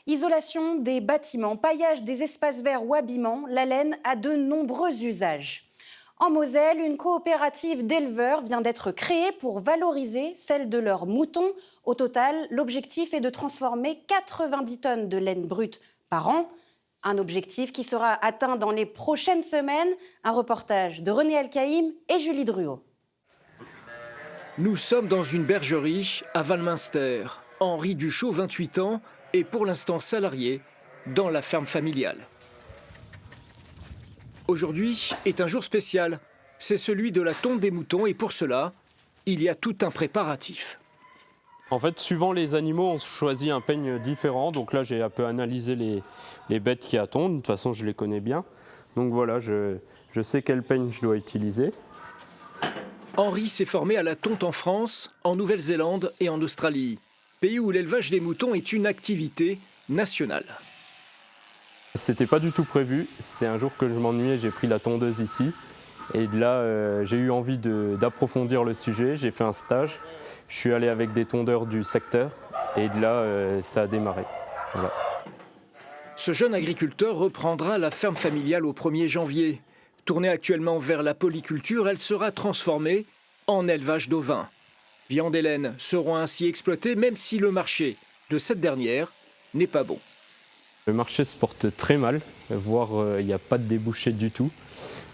Isolation des bâtiments, paillage des espaces verts ou habillement, la laine a de nombreux usages. En Moselle, une coopérative d'éleveurs vient d'être créée pour valoriser celle de leurs moutons. Au total, l'objectif est de transformer 90 tonnes de laine brute par an. Un objectif qui sera atteint dans les prochaines semaines. Un reportage de René Elkaïm et Julie Druot. Nous sommes dans une bergerie à Valminster. Henri Duchot, 28 ans, est pour l'instant salarié dans la ferme familiale. Aujourd'hui est un jour spécial. C'est celui de la tonte des moutons et pour cela, il y a tout un préparatif. En fait, suivant les animaux, on choisit un peigne différent. Donc là, j'ai un peu analysé les bêtes qui a tondre. De toute façon, je les connais bien. Donc voilà, je sais quel peigne je dois utiliser. Henri s'est formé à la tonte en France, en Nouvelle-Zélande et en Australie, pays où l'élevage des moutons est une activité nationale. C'était pas du tout prévu. C'est un jour que je m'ennuyais, j'ai pris la tondeuse ici. Et de là, j'ai eu envie d'approfondir le sujet. J'ai fait un stage. Je suis allé avec des tondeurs du secteur. Et de là, ça a démarré. Voilà. Ce jeune agriculteur reprendra la ferme familiale au 1er janvier. Tournée actuellement vers la polyculture, elle sera transformée en élevage d'ovins. Viande et laine seront ainsi exploitées, même si le marché de cette dernière n'est pas bon. Le marché se porte très mal, voire il n'y a pas de débouché du tout.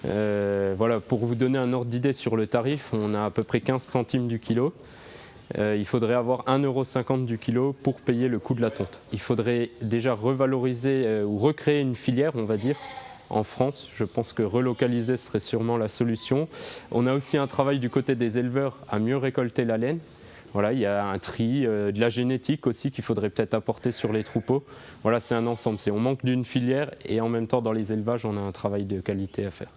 Voilà, pour vous donner un ordre d'idée sur le tarif, on a à peu près 15 centimes du kilo. Il faudrait avoir 1,50 € du kilo pour payer le coût de la tonte. Il faudrait déjà revaloriser ou recréer une filière, on va dire, en France. Je pense que relocaliser serait sûrement la solution. On a aussi un travail du côté des éleveurs à mieux récolter la laine. Voilà, il y a un tri, de la génétique aussi qu'il faudrait peut-être apporter sur les troupeaux. Voilà, c'est un ensemble. On manque d'une filière et en même temps, dans les élevages, on a un travail de qualité à faire.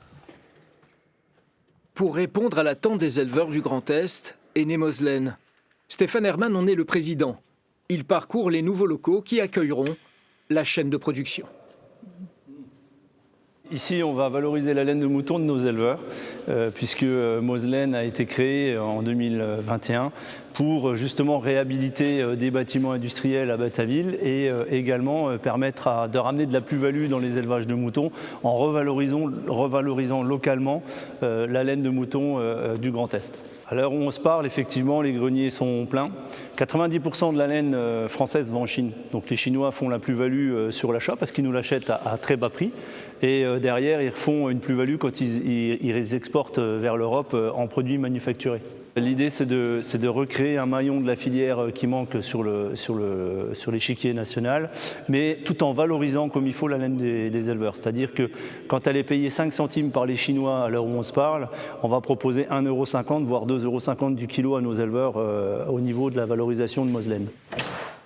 Pour répondre à l'attente des éleveurs du Grand Est est né Moselaine. Stéphane Herman en est le président. Il parcourt les nouveaux locaux qui accueilleront la chaîne de production. Ici, on va valoriser la laine de mouton de nos éleveurs, puisque Moselaine a été créée en 2021 pour justement réhabiliter des bâtiments industriels à Bataille et également permettre de ramener de la plus-value dans les élevages de moutons en revalorisant localement la laine de mouton du Grand Est. À l'heure où on se parle, effectivement, les greniers sont pleins. 90% de la laine française va en Chine. Donc les Chinois font la plus-value sur l'achat parce qu'ils nous l'achètent à très bas prix. Et derrière, ils font une plus-value quand ils les exportent vers l'Europe en produits manufacturés. L'idée, c'est de recréer un maillon de la filière qui manque sur l'échiquier national, mais tout en valorisant comme il faut la laine des éleveurs. C'est-à-dire que quand elle est payée 5 centimes par les Chinois à l'heure où on se parle, on va proposer 1,50 €, voire 2,50 € du kilo à nos éleveurs au niveau de la valorisation de Moselaine.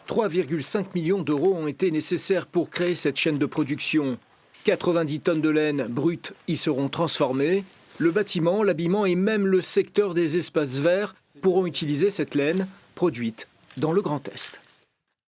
3,5 millions d'euros ont été nécessaires pour créer cette chaîne de production. 90 tonnes de laine brute y seront transformées. Le bâtiment, l'habillement et même le secteur des espaces verts pourront utiliser cette laine produite dans le Grand Est.